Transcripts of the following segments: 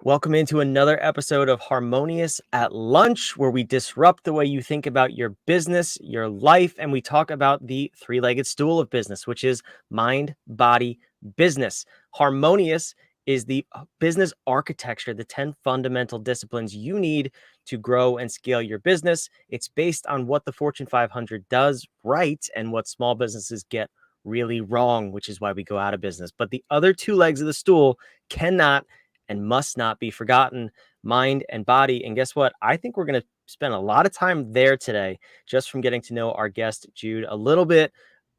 Welcome into another episode of Harmonious at Lunch, where we disrupt the way you think about your business, your life, and we talk about the three-legged stool of business, which is mind, body, business. Harmonious is the business architecture, the 10 fundamental disciplines you need to grow and scale your business. It's based on what the Fortune 500 does right and what small businesses get really wrong, which is why we go out of business. But the other two legs of the stool cannot and must not be forgotten, mind and body. And guess what? I think we're going to spend a lot of time there today, just from getting to know our guest, Jude, a little bit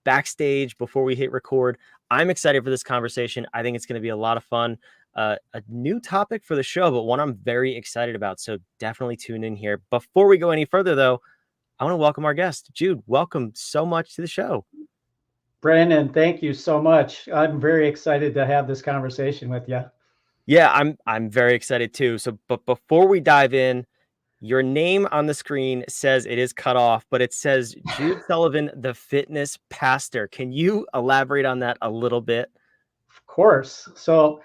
backstage before we hit record. I'm excited for this conversation. I think it's going to be a lot of fun. A new topic for the show, but one I'm very excited about. So definitely tune in here. Before we go any further, though, I want to welcome our guest, Jude. Welcome so much to the show. Brandon, thank you so much. I'm very excited to have this conversation with you. Yeah, I'm very excited too. So, but before we dive in, your name on the screen says it is cut off, but it says Jude Sullivan, the fitness pastor. Can you elaborate on that a little bit? Of course. So,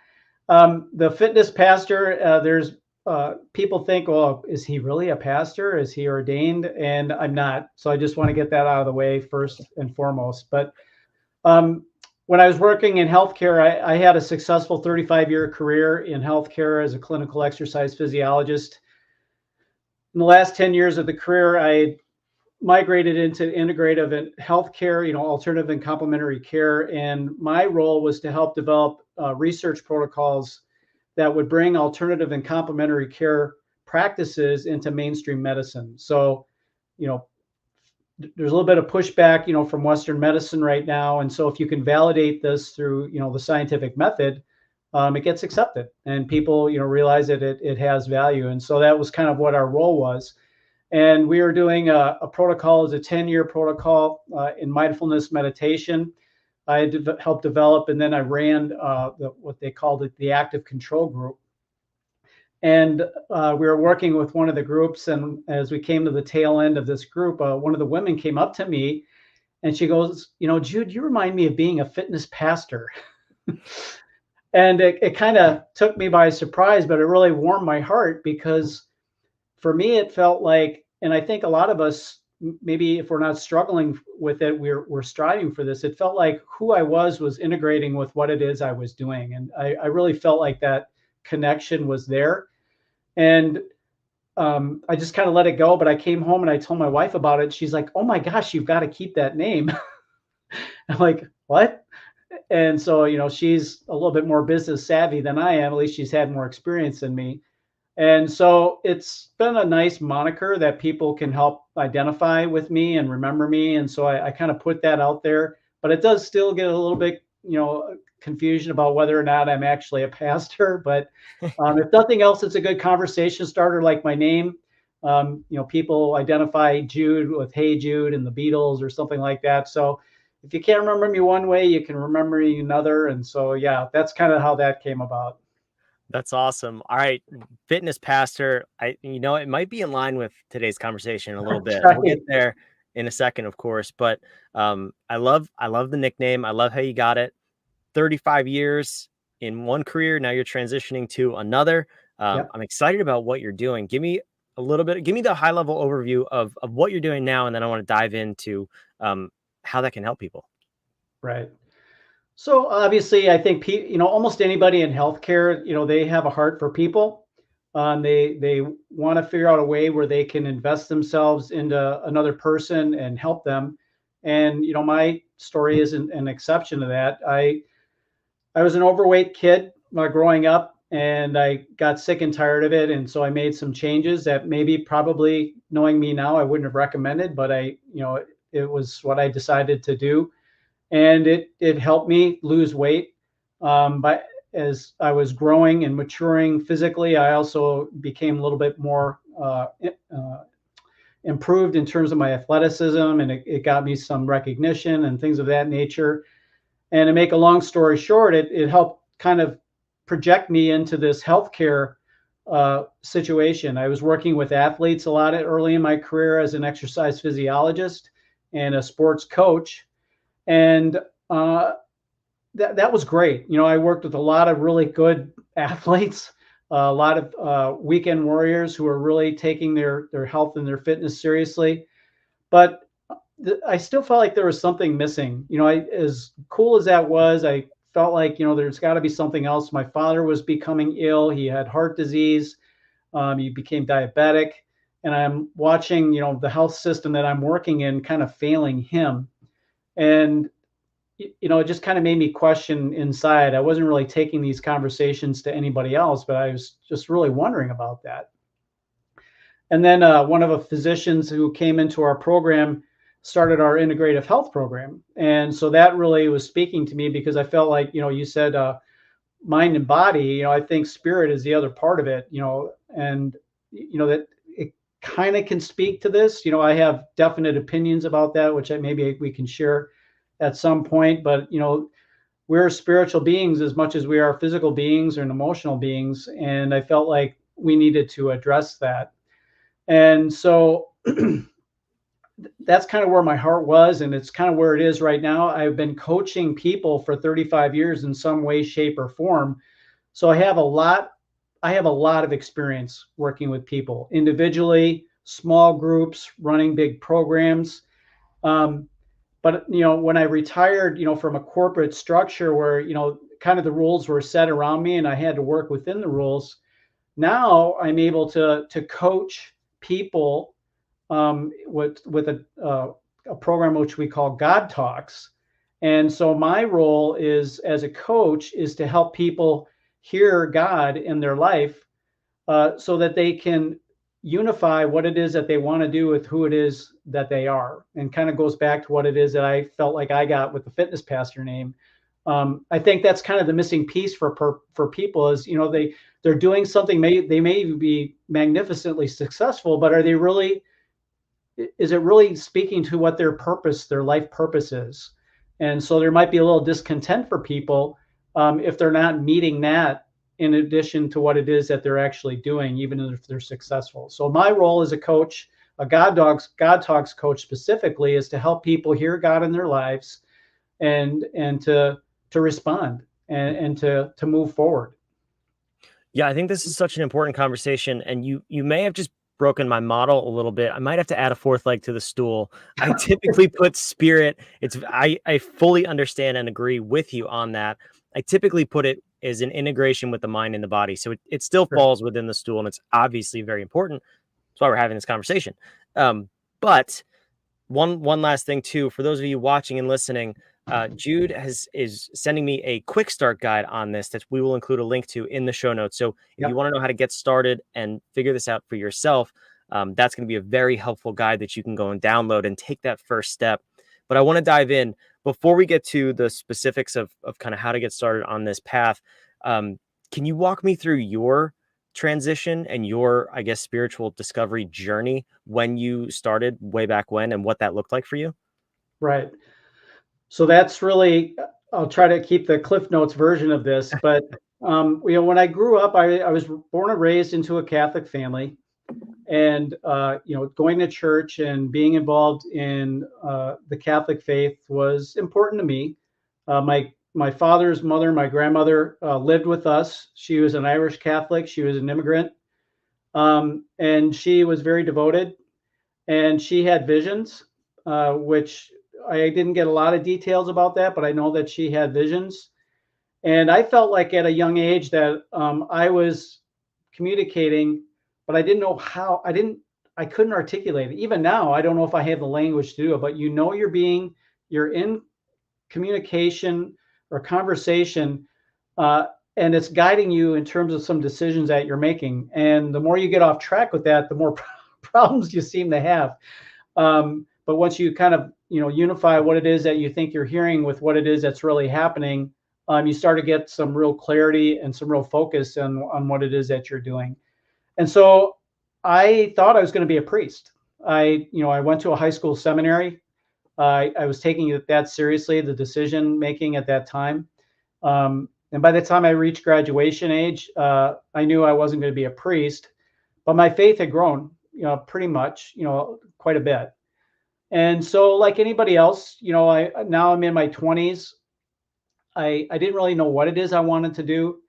the fitness pastor, there's people think, well, is he really a pastor? Is he ordained? And I'm not. So I just want to get that out of the way first and foremost. But um, when I was working in healthcare, I had a successful 35-year career in healthcare as a clinical exercise physiologist. In the last 10 years of the career, I migrated into integrative and healthcare, alternative and complementary care. And my role was to help develop research protocols that would bring alternative and complementary care practices into mainstream medicine. So, there's a little bit of pushback, from Western medicine right now. And so if you can validate this through, the scientific method, it gets accepted and people, realize that it has value. And so that was kind of what our role was. And we were doing a protocol as a 10-year protocol in mindfulness meditation. I helped develop, and then I ran what they called it, the active control group. And we were working with one of the groups. And as we came to the tail end of this group, one of the women came up to me and she goes, Jude, you remind me of being a fitness pastor. And it kind of took me by surprise, but it really warmed my heart because for me, it felt like, and I think a lot of us, maybe if we're not struggling with it, we're striving for this. It felt like who I was integrating with what it is I was doing. And I really felt like that connection was there. And I just kind of let it go. But I came home and I told my wife about it. She's like, oh my gosh, you've got to keep that name. I'm like, what? And so, she's a little bit more business savvy than I am. At least she's had more experience than me. And so it's been a nice moniker that people can help identify with me and remember me. And so I kind of put that out there, but it does still get a little bit, confusion about whether or not I'm actually a pastor. But if nothing else, it's a good conversation starter, like my name. People identify Jude with Hey Jude and the Beatles or something like that. So if you can't remember me one way, you can remember me another. And so, yeah, that's kind of how that came about. That's awesome. All right, fitness pastor. It might be in line with today's conversation a little bit. Right. We'll get there in a second, of course. But I love the nickname. I love how you got it. 35 years in one career. Now you're transitioning to another. Yep. I'm excited about what you're doing. Give me the high level overview of what you're doing now. And then I want to dive into how that can help people. Right. So obviously, I think almost anybody in healthcare, they have a heart for people. They want to figure out a way where they can invest themselves into another person and help them. And my story isn't an exception to that. I was an overweight kid growing up, and I got sick and tired of it. And so I made some changes that maybe, probably knowing me now, I wouldn't have recommended, but it was what I decided to do. And it helped me lose weight. But as I was growing and maturing physically, I also became a little bit more improved in terms of my athleticism, and it got me some recognition and things of that nature. And to make a long story short, it helped kind of project me into this healthcare situation. I was working with athletes a lot early in my career as an exercise physiologist and a sports coach. And that was great. I worked with a lot of really good athletes, a lot of weekend warriors who are really taking their health and their fitness seriously. But I still felt like there was something missing. As cool as that was, I felt like, there's got to be something else. My father was becoming ill. He had heart disease. He became diabetic. And I'm watching, the health system that I'm working in kind of failing him. And, it just kind of made me question inside. I wasn't really taking these conversations to anybody else, but I was just really wondering about that. And then one of the physicians who came into our program started our integrative health program. And so that really was speaking to me because I felt like, you said mind and body, I think spirit is the other part of it, and, that it kind of can speak to this. I have definite opinions about that, which maybe we can share at some point. But, we're spiritual beings as much as we are physical beings and emotional beings. And I felt like we needed to address that. And so that's kind of where my heart was, and it's kind of where it is right now. I've been coaching people for 35 years in some way, shape, or form. So I have a lot of experience working with people individually, small groups, running big programs. But when I retired, from a corporate structure where, kind of the rules were set around me and I had to work within the rules, now I'm able to coach people with a program which we call God Talks. And so my role is as a coach is to help people hear God in their life so that they can unify what it is that they want to do with who it is that they are. And kind of goes back to what it is that I felt like I got with the fitness pastor name. I think that's kind of the missing piece for people is, they're doing something, they may be magnificently successful, but are they really, is it really speaking to what their life purpose is? And so there might be a little discontent for people if they're not meeting that in addition to what it is that they're actually doing, even if they're successful. So my role as a coach, a God Talks coach specifically, is to help people hear God in their lives and to respond and to move forward. Yeah, I think this is such an important conversation, and you may have just broken my model a little bit. I might have to add a fourth leg to the stool. I typically put spirit. I fully understand and agree with you on that. I typically put it as an integration with the mind and the body. So it still Sure. falls within the stool, and it's obviously very important. That's why we're having this conversation. But one last thing too, for those of you watching and listening, Jude is sending me a quick start guide on this that we will include a link to in the show notes. So if you want to know how to get started and figure this out for yourself, that's going to be a very helpful guide that you can go and download and take that first step. But I want to dive in before we get to the specifics of kind of how to get started on this path. Can you walk me through your transition and your, I guess, spiritual discovery journey when you started way back when and what that looked like for you? Right. So that's really, I'll try to keep the Cliff Notes version of this, but when I grew up, I was born and raised into a Catholic family, and going to church and being involved in the Catholic faith was important to me. My father's mother, my grandmother, lived with us. She was an Irish Catholic. She was an immigrant, and she was very devoted. And she had visions, which I didn't get a lot of details about that, but I know that she had visions. And I felt like at a young age that I was communicating, but I didn't know how. I couldn't articulate it. Even now, I don't know if I have the language to do it, but you're in communication or conversation, and it's guiding you in terms of some decisions that you're making. And the more you get off track with that, the more problems you seem to have. But once you kind of, unify what it is that you think you're hearing with what it is that's really happening, you start to get some real clarity and some real focus on what it is that you're doing. And so I thought I was going to be a priest. I went to a high school seminary. I was taking it that seriously, the decision making at that time. And by the time I reached graduation age, I knew I wasn't going to be a priest, but my faith had grown, pretty much, quite a bit. And so, like anybody else, now I'm in my 20s. I didn't really know what it is I wanted to do.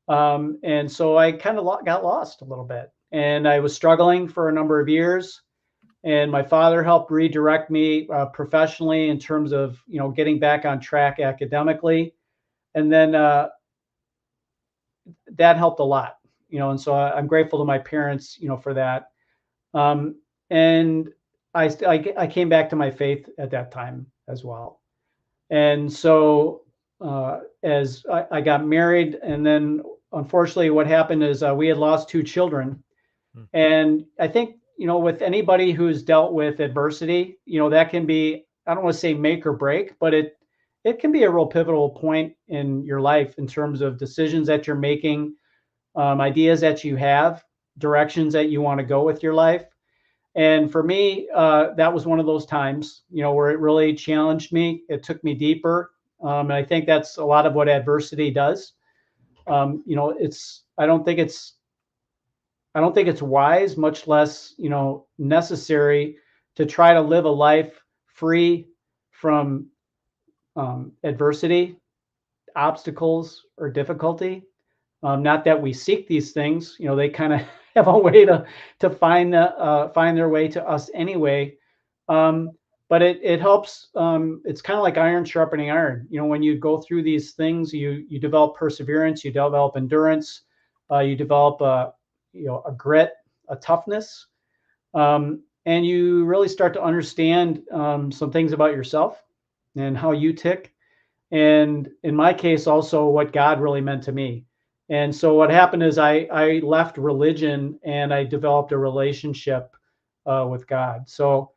And so I kind of got lost a little bit, and I was struggling for a number of years. And my father helped redirect me professionally in terms of, getting back on track academically. And then that helped a lot, and so I'm grateful to my parents, for that. And I came back to my faith at that time as well. And so as I got married, and then unfortunately, what happened is we had lost two children. Mm. And I think, with anybody who's dealt with adversity, that can be, I don't want to say make or break, but it can be a real pivotal point in your life in terms of decisions that you're making, ideas that you have, directions that you want to go with your life. And for me, that was one of those times, where it really challenged me. It took me deeper. And I think that's a lot of what adversity does. It's, I don't think it's wise, much less, necessary to try to live a life free from adversity, obstacles, or difficulty. Not that we seek these things, they kind of have a way to find their way to us anyway. Um, but it helps. It's kind of like iron sharpening iron. When you go through these things, you develop perseverance, you develop endurance, you develop a grit, a toughness, and you really start to understand some things about yourself and how you tick. And in my case, also what God really meant to me. And so what happened is I left religion and I developed a relationship with God. So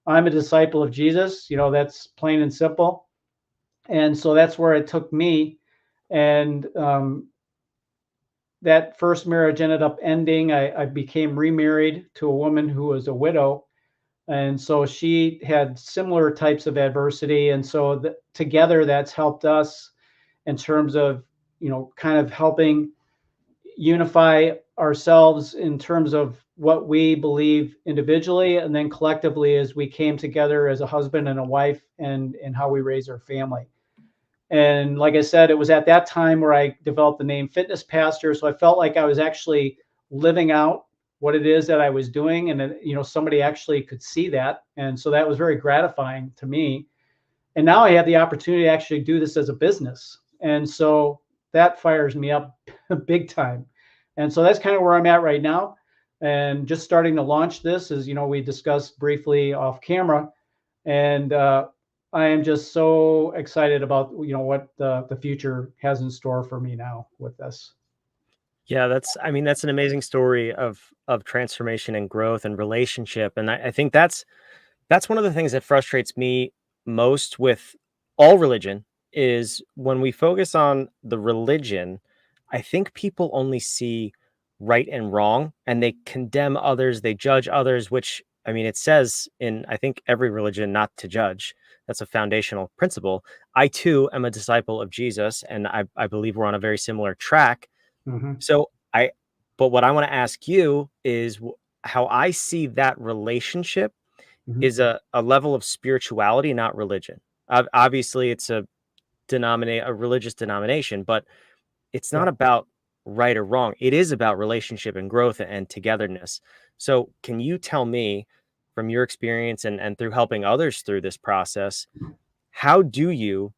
I'm a disciple of Jesus, that's plain and simple. And so that's where it took me. And that first marriage ended up ending. I became remarried to a woman who was a widow. And so she had similar types of adversity. And so together that's helped us in terms of, kind of helping unify ourselves in terms of what we believe individually, and then collectively as we came together as a husband and a wife, and how we raise our family. And like I said, it was at that time where I developed the name Fitness Pastor. So I felt like I was actually living out what it is that I was doing. And, somebody actually could see that. And so that was very gratifying to me. And now I have the opportunity to actually do this as a business. And so that fires me up big time. And so that's kind of where I'm at right now. And just starting to launch this, as we discussed briefly off camera. And I am just so excited about what the future has in store for me now with this. Yeah, that's an amazing story of transformation and growth and relationship. And I think that's one of the things that frustrates me most with all religion is when we focus on the religion, I think people only see right and wrong and they condemn others, they judge others, which it says in, I think, every religion not to judge. That's a foundational principle. I too am a disciple of Jesus, and I believe we're on a very similar track. Mm-hmm. So but what I want to ask you is how I see that relationship Mm-hmm. is a level of spirituality, not religion. Obviously, it's a religious denomination, but it's not Yeah. about right or wrong. It is about relationship and growth and togetherness. So can you tell me from your experience and through helping others through this process, how do you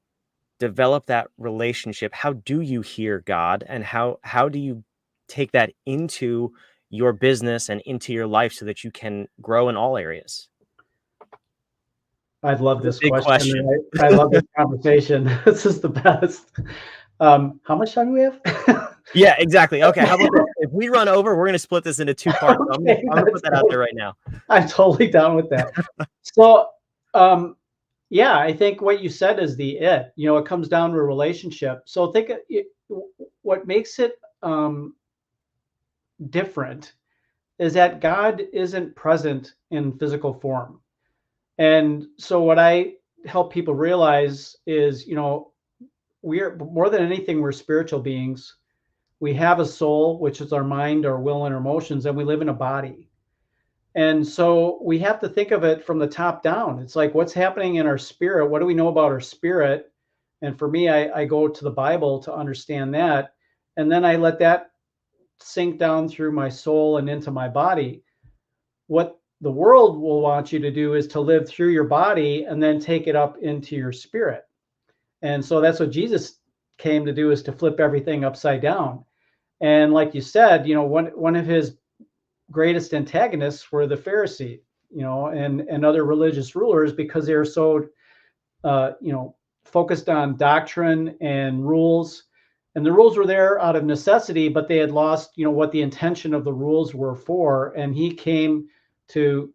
develop that relationship? How do you hear God, and how do you take that into your business and into your life so that you can grow in all areas? I love It's a this big question. question. And I love this conversation. This is the best. How much time do we have? Yeah, exactly. Okay, how about this? If we run over, we're gonna split this into 2 parts. So Okay, I'm gonna put that out there right now. I'm totally down with that. So, yeah, I think what you said is it comes down to a relationship. So think what makes it different is that God isn't present in physical form. And so what I help people realize is, we're more than anything, we're spiritual beings. We have a soul, which is our mind, our will, and our emotions, and we live in a body. And so we have to think of it from the top down. It's like, what's happening in our spirit? What do we know about our spirit? And for me, I go to the Bible to understand that. and then I let that sink down through my soul and into my body. What the world will want you to do is to live through your body and then take it up into your spirit. And so that's what Jesus came to do, is to flip everything upside down. And like you said, one of his greatest antagonists were the Pharisee, and other religious rulers, because they were so, focused on doctrine and rules. And the rules were there out of necessity, but they had lost, what the intention of the rules were for. And he came to,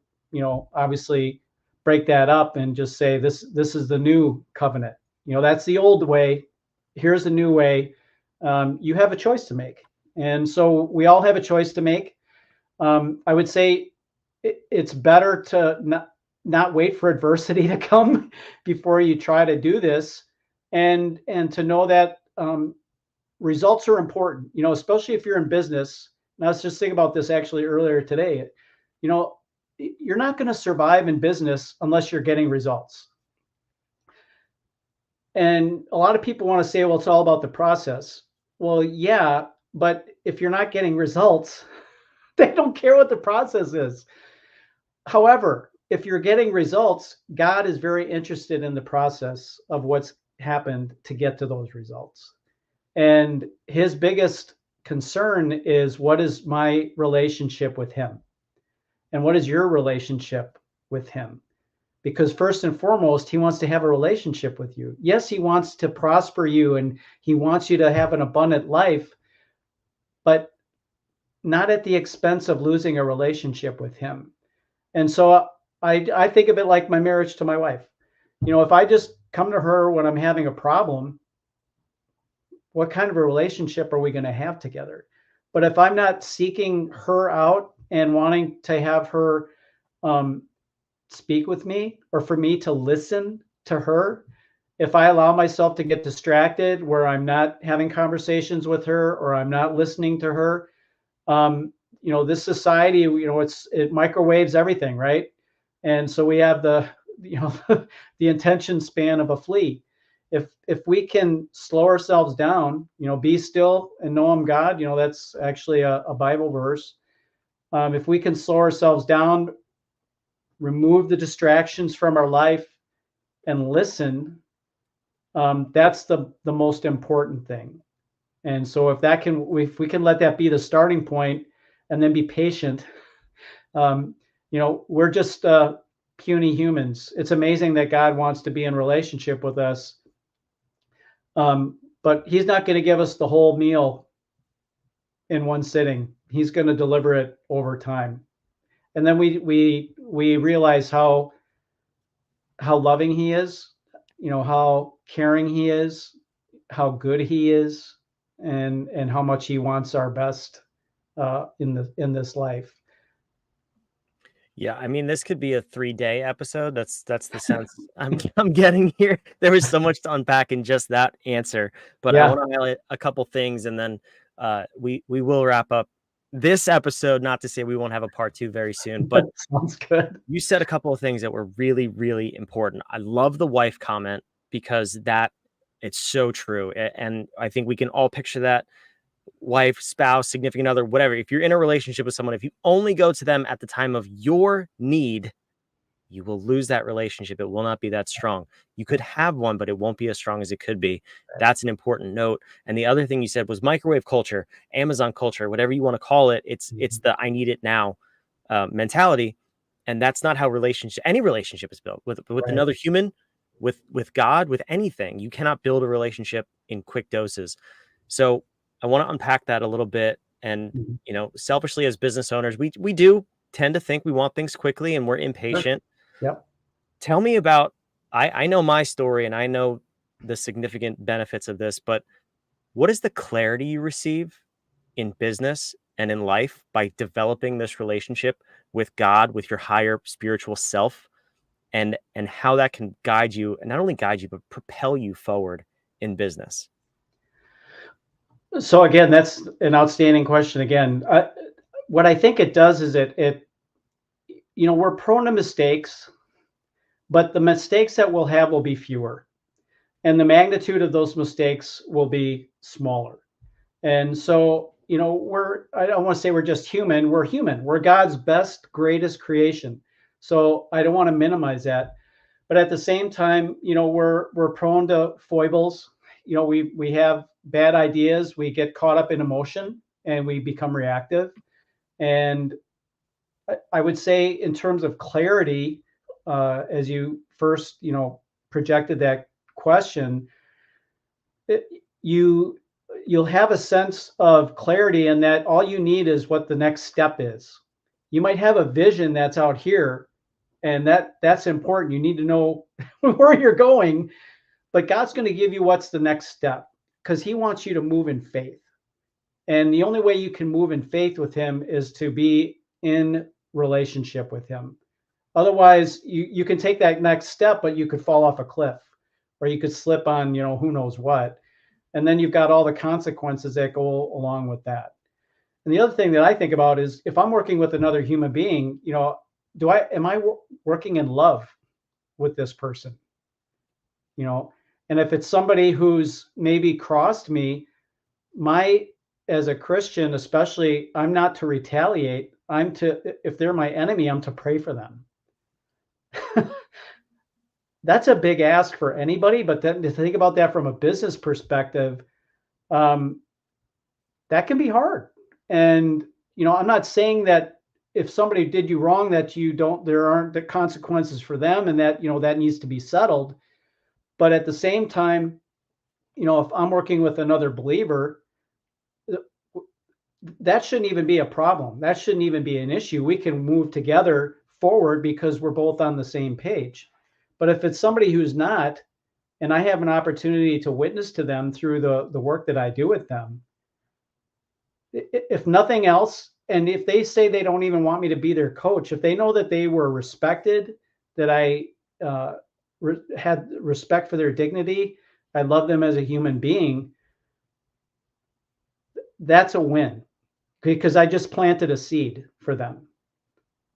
obviously break that up and just say, this is the new covenant. That's the old way. Here's the new way. You have a choice to make. And so we all have a choice to make. I would say it's better to not wait for adversity to come before you try to do this, and to know that results are important, especially if you're in business. And I was just thinking about this actually earlier today. You're not going to survive in business unless you're getting results. And a lot of people want to say, well, it's all about the process. Well, yeah, but if you're not getting results, they don't care what the process is. However, if you're getting results, God is very interested in the process of what's happened to get to those results. And his biggest concern is, what is my relationship with him? And what is your relationship with him? Because first and foremost, he wants to have a relationship with you. Yes, he wants to prosper you, and he wants you to have an abundant life, but not at the expense of losing a relationship with him. And so I think of it like my marriage to my wife. If I just come to her when I'm having a problem, what kind of a relationship are we going to have together? But if I'm not seeking her out and wanting to have her speak with me, or for me to listen to her, if I allow myself to get distracted where I'm not having conversations with her, or I'm not listening to her, this society, it microwaves everything, right? And so we have the the attention span of a flea. If we can slow ourselves down, be still and know I'm God, that's actually a Bible verse. If we can slow ourselves down, remove the distractions from our life, and listen, that's the most important thing. And so if we can let that be the starting point, and then be patient, we're just puny humans. It's amazing that God wants to be in relationship with us, but he's not going to give us the whole meal in one sitting. He's going to deliver it over time. And then we realize how loving he is, how caring he is, how good he is, and how much he wants our best in this life. Yeah, I mean, this could be a 3-day episode. That's the sense I'm getting here. There was so much to unpack in just that answer, but I Yeah. want to highlight a couple things, and then we will wrap up this episode. Not to say we won't have a part 2 very soon, but Sounds good. you said a couple of things that were really, really important. I love the wife comment, because it's so true, and I think we can all picture that. Wife, spouse, significant other, whatever. If you're in a relationship with someone, if you only go to them at the time of your need, you will lose that relationship. It will not be that strong. You could have one, but it won't be as strong as it could be. That's an important note. And the other thing you said was microwave culture, Amazon culture, whatever you want to call it. It's the I need it now mentality. And that's not how any relationship is built with Right. another human, with God, with anything. You cannot build a relationship in quick doses. So I want to unpack that a little bit. And, selfishly as business owners, we do tend to think we want things quickly, and we're impatient. Yep. Tell me about, I know my story, and I know the significant benefits of this, but what is the clarity you receive in business and in life by developing this relationship with God, with your higher spiritual self, and how that can guide you, and not only guide you, but propel you forward in business? So again, that's an outstanding question. Again, what I think it does is we're prone to mistakes, but the mistakes that we'll have will be fewer, and the magnitude of those mistakes will be smaller. And so, I don't want to say we're just human. We're human. We're God's best, greatest creation. So I don't want to minimize that. But at the same time, we're prone to foibles. We have bad ideas. We get caught up in emotion and we become reactive. And I would say, in terms of clarity, as you first, projected that question, it, you you'll have a sense of clarity, and that all you need is what the next step is. You might have a vision that's out here, and that's important. You need to know where you're going, but God's going to give you what's the next step, because He wants you to move in faith. And the only way you can move in faith with Him is to be in relationship with Him. Otherwise, you can take that next step, but you could fall off a cliff, or you could slip on, who knows what. And then you've got all the consequences that go along with that. And the other thing that I think about is, if I'm working with another human being, am I working in love with this person? And if it's somebody who's maybe crossed me, as a Christian, especially, I'm not to retaliate. If they're my enemy, I'm to pray for them. That's a big ask for anybody, but then to think about that from a business perspective, that can be hard. And, I'm not saying that if somebody did you wrong, that there aren't the consequences for them, and that, that needs to be settled. But at the same time, if I'm working with another believer, that shouldn't even be a problem. That shouldn't even be an issue. We can move together forward because we're both on the same page. But if it's somebody who's not, and I have an opportunity to witness to them through the work that I do with them, if nothing else, and if they say they don't even want me to be their coach, if they know that they were respected, that I had respect for their dignity, I love them as a human being, that's a win, because I just planted a seed for them.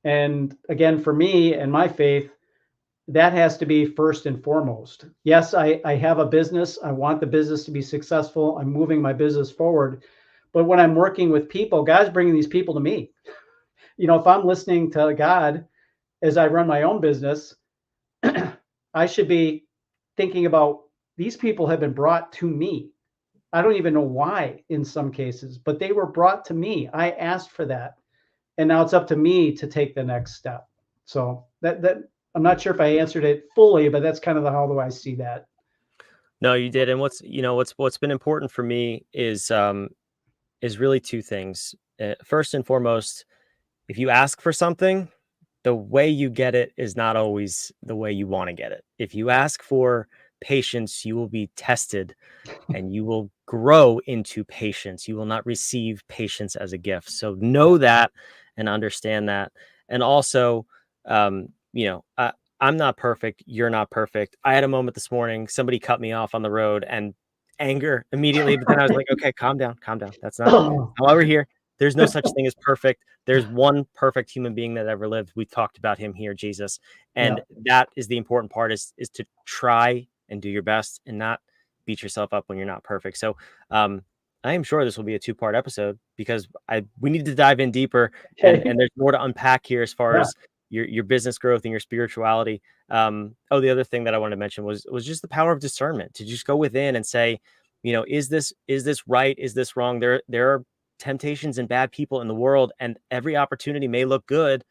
And again, for me and my faith, that has to be first and foremost. Yes, I have a business. I want the business to be successful. I'm moving my business forward. But when I'm working with people, God's bringing these people to me. If I'm listening to God as I run my own business, I should be thinking about, these people have been brought to me. I don't even know why in some cases, but they were brought to me. I asked for that. And now it's up to me to take the next step. So that I'm not sure if I answered it fully, but that's kind of how do I see that. No, you did. And what's been important for me is really two things. First and foremost, if you ask for something, the way you get it is not always the way you want to get it. If you ask for patience, you will be tested and you will grow into patience. You will not receive patience as a gift. So know that and understand that. And also, I'm not perfect. You're not perfect. I had a moment this morning. Somebody cut me off on the road, and anger immediately. But then I was like, okay, calm down, calm down. That's not why we're here. There's no such thing as perfect. There's one perfect human being that ever lived. We talked about him here, Jesus. And that is the important part, is to try and do your best and not beat yourself up when you're not perfect. So I am sure this will be a 2-part episode, because we need to dive in deeper, and there's more to unpack here as far as your business growth and your spirituality. The other thing that I wanted to mention was just the power of discernment, to just go within and say, is this right? Is this wrong? There are temptations and bad people in the world, and every opportunity may look good,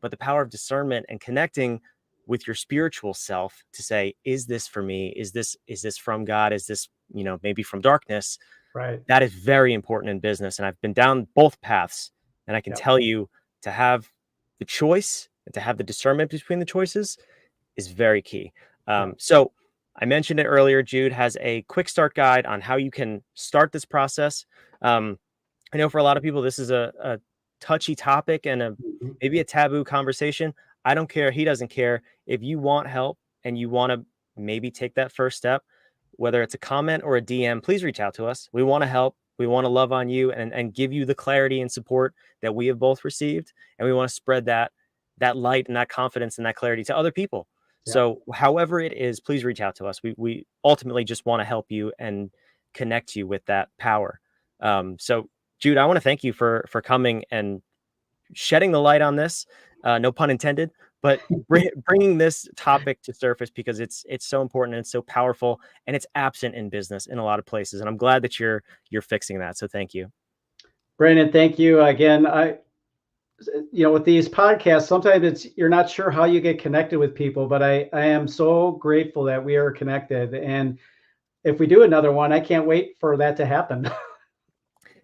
but the power of discernment and connecting with your spiritual self to say, is this for me? Is this from God? Is this, maybe from darkness? Right. That is very important in business. And I've been down both paths, and I can tell you, to have the choice and to have the discernment between the choices is very key. So I mentioned it earlier, Jude has a quick start guide on how you can start this process. I know for a lot of people, this is a touchy topic and maybe a taboo conversation. I don't care. He doesn't care. If you want help and you want to maybe take that first step, whether it's a comment or a DM, please reach out to us. We want to help. We want to love on you and give you the clarity and support that we have both received. And we want to spread that light and that confidence and that clarity to other people. Yeah. So however it is, please reach out to us. We ultimately just want to help you and connect you with that power. So Jude, I want to thank you for coming and shedding the light on this, no pun intended, but bringing this topic to surface, because it's so important and it's so powerful, and it's absent in business in a lot of places. And I'm glad that you're fixing that. So thank you. Brandon, thank you again. With these podcasts, sometimes you're not sure how you get connected with people, but I am so grateful that we are connected. And if we do another one, I can't wait for that to happen.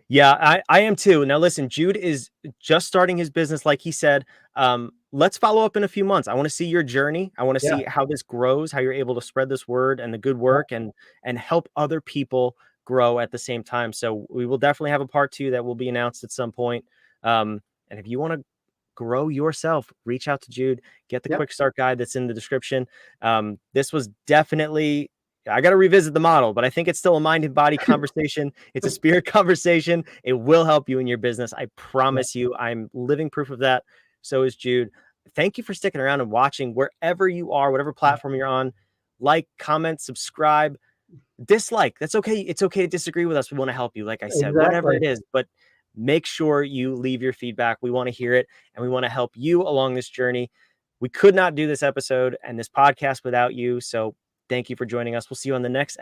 Yeah, I am too. Now, listen, Jude is just starting his business, like he said. Let's follow up in a few months. I want to see your journey. I want to Yeah. see how this grows, how you're able to spread this word and the good work, and help other people grow at the same time. So we will definitely have a part 2 that will be announced at some point. And if you want to grow yourself, reach out to Jude, get the Yep. quick start guide that's in the description. This was definitely, I got to revisit the model, but I think it's still a mind and body conversation. It's a spirit conversation. It will help you in your business. I promise you. I'm living proof of that. So is Jude. Thank you for sticking around and watching wherever you are, whatever platform you're on. Like, comment, subscribe, dislike. That's okay. It's okay to disagree with us. We want to help you. Like I said, whatever Exactly. it is, but make sure you leave your feedback. We want to hear it, and we want to help you along this journey. We could not do this episode and this podcast without you. So thank you for joining us. We'll see you on the next